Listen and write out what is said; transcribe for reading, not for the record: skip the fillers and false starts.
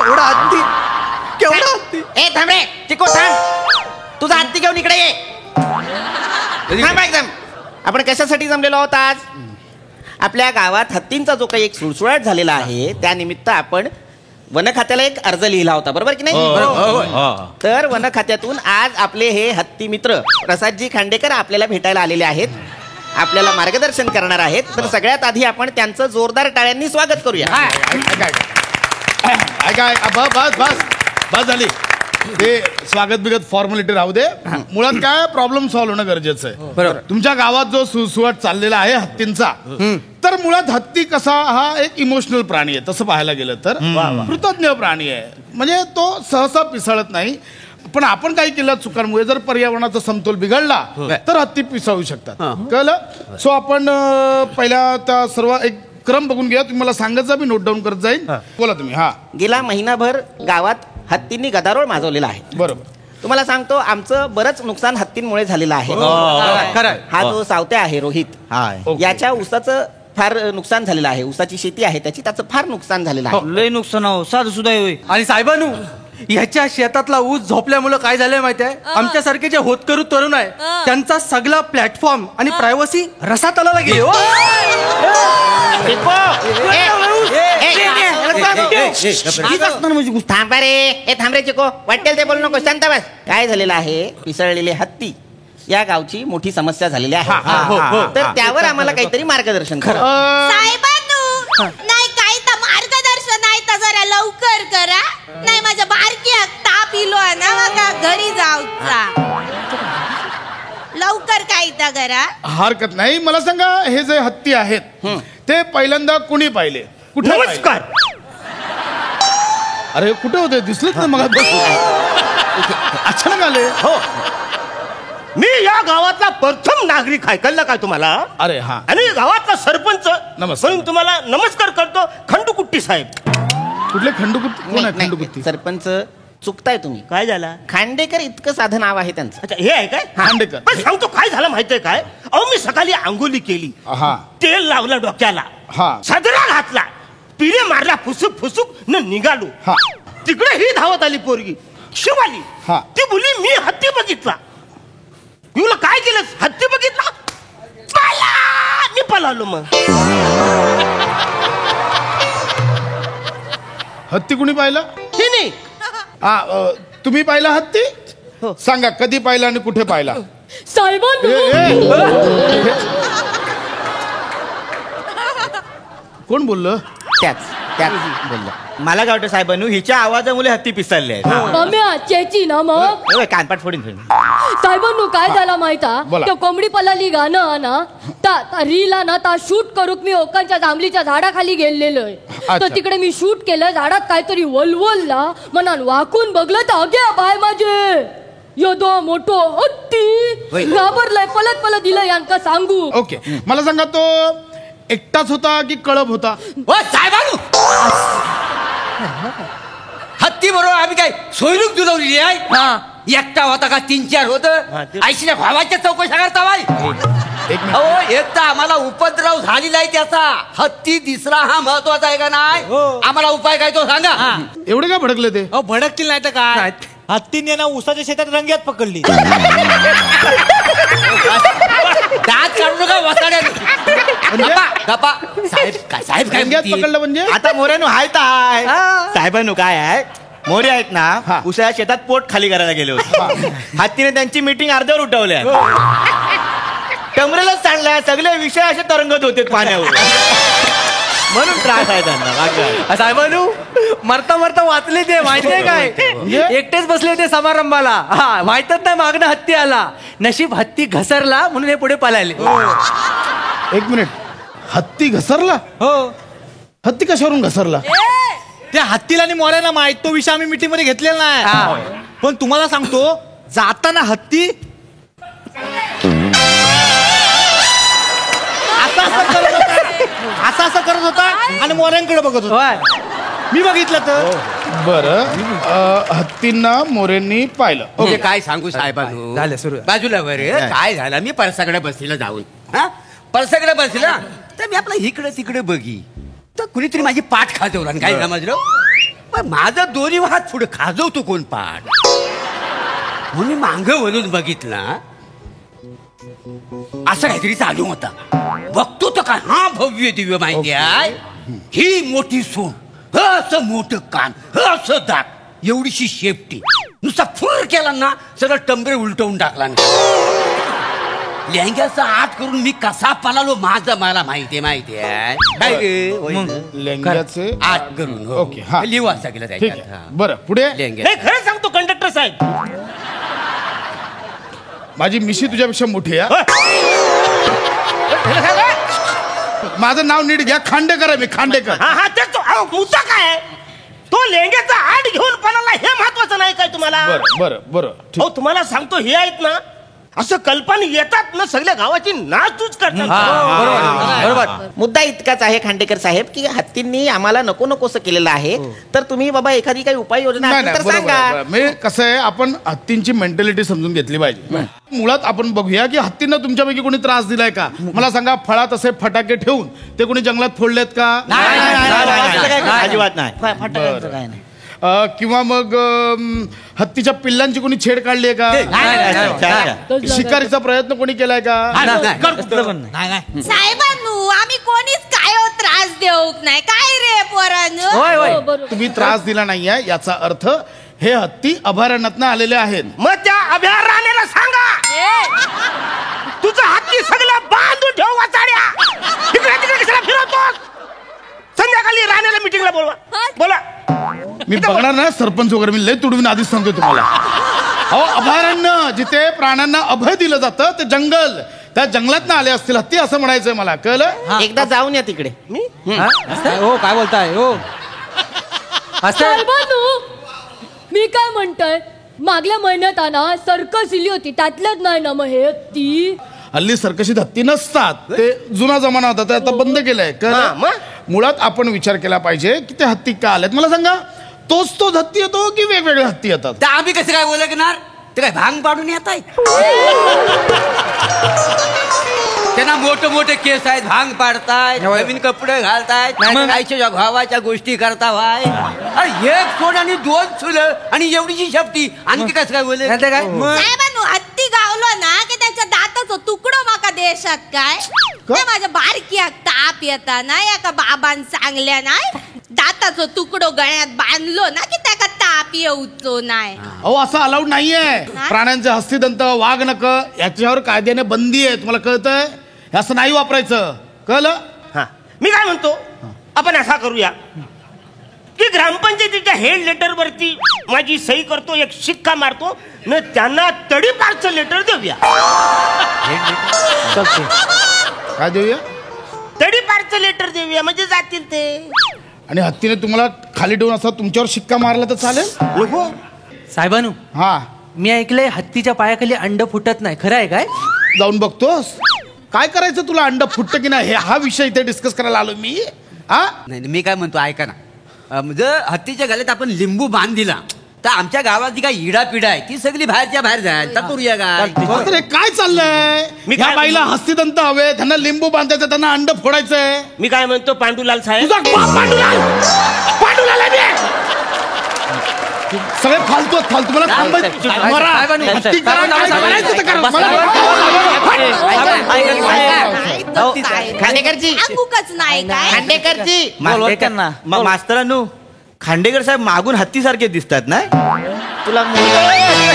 केवढा हत्ती, केवढा हत्ती. ए थांब रे चिको, थांब. तुझा हत्ती घेऊन इकडे ये. थांब एकदम. आपण कशासाठी जमलेलो आहोत आज? आपल्या गावात हत्तींचा जो काही एक सुळसुळाट झालेला आहे त्यानिमित्त आपण वन खात्याला एक अर्ज लिहिला होता, बरोबर की नाही? तर वन खात्यातून आज आपले हे हत्ती मित्र प्रसादजी खांडेकर आपल्याला भेटायला आलेले आहेत, आपल्याला मार्गदर्शन करणार आहेत. तर सगळ्यात आधी आपण त्यांचं जोरदार टाळ्यांनी स्वागत करूया. बस झाली. ते स्वागत बिगत फॉर्मॅलिटी राहू दे. मुळात काय प्रॉब्लेम सॉल्व्ह होणं गरजेचं आहे. बरोबर. तुमच्या गावात जो सुसुवाट चाललेला आहे हत्तींचा, तर मुळात हत्ती कसा हा एक इमोशनल प्राणी आहे. तसं पाहायला गेलं तर कृतज्ञ प्राणी आहे. म्हणजे तो सहसा पिसळत नाही. पण आपण काही केलं चुकांमुळे जर पर्यावरणाचा समतोल बिघडला तर हत्ती पिसाळू शकतात. कळलं? सो आपण पहिला त्या सर्व एक क्रम बघून घ्या. तुम्ही मला सांगायचं, मी नोट डाऊन करत जाईल. बोला तुम्ही. हा, गेला महिनाभर गावात हत्तींनी गदारोळ माजवलेला आहे. बरोबर. तुम्हाला सांगतो आमचं बरंच नुकसान हत्तींमुळे झालेलं आहे. खरंय. हा जो सावत्या आहे रोहित, याच्या ऊसाचं फार नुकसान झालेलं आहे. ऊसाची शेती आहे त्याची, त्याचं फार नुकसान झालेलं आहे. लय नुकसान हो, साधं सुद्धा होय. आणि साहेबांनू, ह्याच्या शेतातला ऊस झोपल्यामुळे काय झालंय माहिती आहे? आमच्यासारखे जे होतकरू तरुण आहे त्यांचा सगळा प्लॅटफॉर्म आणि प्रायव्हसी रसात आला गेली. थांबा रे, ए थांब रे चिको, वाटेल ते बोलू नको, शांत बस. काय झालेलं आहे, पिसळलेले हत्ती या गावची मोठी समस्या झालेली आहे. तर त्यावर आम्हाला काहीतरी मार्गदर्शन करा. साहेबांनू, नाही काही तर मार्गदर्शन आहे तर जरा लवकर करा. नाही माझ्या बारकी ताप इलो ना बघा, घरी जाऊचा. लवकर काही तर करा. हरकत नाही. मला सांगा, हे जे हत्ती आहेत ते पहिल्यांदा कुणी पाहिले, कुठे? नमस्कार. अरे कुठे होते? दिसलेच ना मग. अचानक आले. हो, मी या गावातला प्रथम नागरिक आहे, कळलं काय तुम्हाला? अरे हा. आणि गावातला सरपंच नमस्कार. म्हणून तुम्हाला नमस्कार करतो. खंडूकुट्टी साहेब. कुठले खंडुकुट्टी? कोण आहे नाही, खंडुकुट्टी? सरपंच चुकताय तुम्ही. काय झाला? खांडेकर इतकं साधं नाव आहे त्यांचं. अच्छा, हे आहे काय? खांडेकर. पण सांगतो काय झालं माहितीये काय? अहो, मी सकाळी आंघोळी केली, हा तेल लावलं डोक्याला, हा. सदरा घातला, पिढे मारला, फुसुक फुसुक न निघालो. हा. तिकडे ही धावत आली पोरगी शिवाली. हा. ती बोलली मी हत्ती बघितला. तुला काय केलं? हत्ती बघितला, पाला. मी पळालो. मग हत्ती कुणी पाहिला? हिने. हा, तुम्ही पाहिला हत्ती? सांगा कधी पाहिला आणि कुठे पाहिला? साहेबांनू, कोण बोललं? त्याच बोललं. मला काय वाटतं साहेबांनू, हिच्या आवाजामुळे हत्ती पिसाळले आहेत. मम्या चेची ना मग. कानपाट फोडून साहेबांनू काय झाला माहिता? बोला. त्या कोंबडी पलाली गाणं ना ता रील ना ता शूट करूक मी ओकांच्या जांभलीच्या झाडाखाली गेलेलोय. अच्छा. तर तिकडे मी शूट केलं, झाडात काहीतरी वलवलला, मनान वाकून बघलं तर अगे बाय माझे योदो मोठो हत्ती घाबरलाय, पलत पलत दिलं यांका सांगू. ओके, मला सांगा तो एकटाच होता की कळप होता? साहेबांनू, हत्ती बरोबर आम्ही काय सोयरूक दुलवलेली आहे? एकटा होता का 3-4 होत? आईशीच्या भावाच्या चौकशा करता बाई. एक मिनिट. अहो, एक तर आम्हाला उपद्रव झालेला आहे त्याचा. हत्ती दिसरा हा महत्वाचा आहे का नाही? आम्हाला उपाय काय तो सांगा. एवढे काय भडकले ते? भडकतील नाही तर काय? हत्तीने ना उसाच्या शेतात रंग्यात पकडली. दात काढू नका वसाड्याने. गप्पा. साहेब काय रंग्यात पकडलं म्हणजे? आता मोऱ्यानो हाय तर साहेबांनो काय आहे, मोरे आहेत ना उसाच्या शेतात पोट खाली करायला गेले होते. हत्तीने त्यांची मीटिंग अर्ध्यावर उठवल्या, टमरेलाच सांडल्या, सगळे विषय असे तरंगत होते पाण्यावर, म्हणून त्रास आहे त्यांना. साहेबांनू, मरता मरता वाचले ते, माहितीये काय? एकटेच बसले ते समारंभाला. हा, माहितच नाही मागणं हत्ती आला. नशीब हत्ती घसरला म्हणून हे पुढे पळाले. एक मिनिट, हत्ती घसरला? हो. हत्ती कशावरून घसरला? त्या हत्तीला आणि मोऱ्याला माहित, तो विषय आम्ही मीटिंग मध्ये घेतलेला नाही. पण तुम्हाला सांगतो, जाताना हत्ती असं करत होता आणि मोऱ्यांकडे बघत होता. मी बघितलं तर. बरं, हत्तींना मोरेंनी पाहिलं. म्हणजे काय सांगू साहेबांनू, झालं सुरू. बाजूला बरं काय झालं, मी परसाकडे बसलेला जाऊन, हा परसाकडे बसला तर मी आपला इकडे तिकडे बघी तर कुणीतरी माझी पाठ खाजवला. काय समजलं? पण माझा दोन्ही हात पुढे खाजवतो कोण पाठ म्हणून मांग वळून बघितला असं काहीतरी चालू होता. बघतो तर काय हा भव्य दिव्य माहिती आहे. ही मोठी सोन असं मोठं कान असं दात एवढीशी शेपटी नुसता फुर केला ना सगळं टंबरे उलटवून टाकला ना. लेंग्याचा आत करून मी कसा पळालो माझं मला माहितीये आहे काय रे लेंग्याचे आत करून हो. ओके, हा. लिहू असा गेला ठीक त्याच्यात आहे हा. बरं पुढे. लेंग्या नाही खरं सांगतो कंडक्टर साहेब. माझी मिशी तुझ्यापेक्षा मोठी आहे होय. खरं सांगा. माझं नाव नीट घ्या. खांडेकर आहे मी, खांडेकर. हा हा तेच तो अहो, मुद्दा काय आहे? तो लेंग्याचा आड घेऊन पणाला हे महत्वाचं नाही काय तुम्हाला? बरं बरं बरं ठीक. हो तुम्हाला सांगतो हे आहेत ना असं कल्पना येतात ना सगळ्या गावाची नाचूच करतात. बरोबर. मुद्दा इतकाच आहे खांडेकर साहेब की हत्तींनी आम्हाला नको नकोसं केलेलं आहे. तर तुम्ही बाबा एखादी काही उपाययोजना नाही असेल नाही तर बरोबर सांगा. आहे, बरोबर. म्हणजे कसं आहे आपण हत्तींची मेंटॅलिटी समजून घेतली पाहिजे. मुळात आपण बघूया की हत्तींना तुमच्यापैकी कोणी त्रास दिलाय का? मला सांगा. फळात असे फटाके ठेवून ते कोणी जंगलात फोडलेत का? अजिबात नाही. बरं. किंवा मग हत्तीच्या पिल्लांची कोणी छेड काढली आहे का? शिकारीचा प्रयत्न कोणी केलाय का? साहेबांनू आम्ही कोणीच काय त्रास देऊक नाही काय रे पोरांनो. होय होय. तुम्ही त्रास दिला नाहीये याचा अर्थ हे हत्ती अभयारण्यातनं आलेले आहेत. मग त्या अभयारण्याला सांगा तुझं हत्ती सगळं बांधून ठेव वाचाड्या. इकडे तिकडे कशाला फिरवतोस? संध्याकाळी राण्याला मीटिंगला बोलवा. बोला. मी बघणार ना सरपंच वगैरे. मी लय तुडवीन आधीच सांगतो तुम्हाला. अहो अभयारण्य जिथे प्राण्यांना अभय दिलं जातं ते जंगल. त्या जंगलात आले असतील हत्ती असं म्हणायचंय मला. कळलं? एकदा जाऊन या तिकडे. हो काय बोलताय हो असं साहेबांनू, मी काय म्हणताय मागल्या महिन्यात ना सर्कस इली होती त्यातल्याच नाही ना मग हे ती. हल्ली सर्कशीत हत्ती नसतात. ते जुना जमाना होता ते आता बंद केलंय. हा, कळलं? मग? मुळात आपण विचार केला पाहिजे की ते हत्ती का आलेत. मला सांगा तोच हत्ती येतो की वेगवेगळे हत्ती येतात? तर आम्ही कसं काय बोलणार? ते काय भांग पाडून येत आहे त्यांना मोठे मोठे केस आहेत भांग पाडतायत नवीन कपडे घालतायत मग आईच्या भावाच्या गोष्टी करता भाई. अरे एक सोड आणि दोन चुलं आणि एवढीची शेपटी आणखी कसं काय बोले काय साहेबांनू हत्ती गावलो ना की त्याच्या दाताचो तुकडो माका देशात काय ते माझ्या बारक्याक ताप येता ना एका बाबान सांगल्या नाही दाताचो तुकडो गळ्यात बांधलो ना की त्याका ताप येऊचो नाही. अहो असं अलाउड नाहीये. नाही? प्राण्यांचे हस्तिदंत वाघ नख याच्यावर कायद्याने बंदी आहे. तुम्हाला कळतंय? हे असं नाही वापरायचं. कळलं? हा मी काय म्हणतो आपण असा करूया की ग्रामपंचायतीच्या हेड लेटर वरती माझी सही करतो एक शिक्का मारतो न त्यांना तडीपारचं लेटर देऊया. काय देऊया? तडीपारचं लेटर देऊया म्हणजे जातील ते. आणि हत्तीने तुम्हाला खाली ठेवून असं तुमच्यावर शिक्का मारला तर चालेल? नको साहेबानू हा मी ऐकलंय हत्तीच्या पायाखाली अंड फुटत नाही. खरं आहे काय? जाऊन बघतोस? काय करायचं तुला? अंड फुटतं की नाही हा विषय इथे डिस्कस करायला आलो मी. हा नाही मी काय म्हणतो ऐका ना जर हत्तीच्या गळ्यात आपण लिंबू बांध दिला तर आमच्या गावात जी काही इडापिडा आहे ती सगळी बाहेरच्या बाहेर जाईल. तर करूया काय? अरे काय चाललंय? मी ह्या काय बाईला म्हणतो? हस्तिदंत हवे, त्यांना लिंबू बांधायचं, त्यांना अंड फोडायचंय. मी काय म्हणतो पांडुलाल साहेब. तुझा बाप पांडुलाल! पांडुलाल आहे मी! सगळे फालतू आहेत, फालतू. मला थांबायचं. मरा. हत्ती करा, काय करायचं ते करा. खांडेकरजी अंगुकच नाही काय. खांडेकरजी मास्तरांनो खांडेकर साहेब मागून हत्तीसारखे दिसतात ना? तुला मुलगा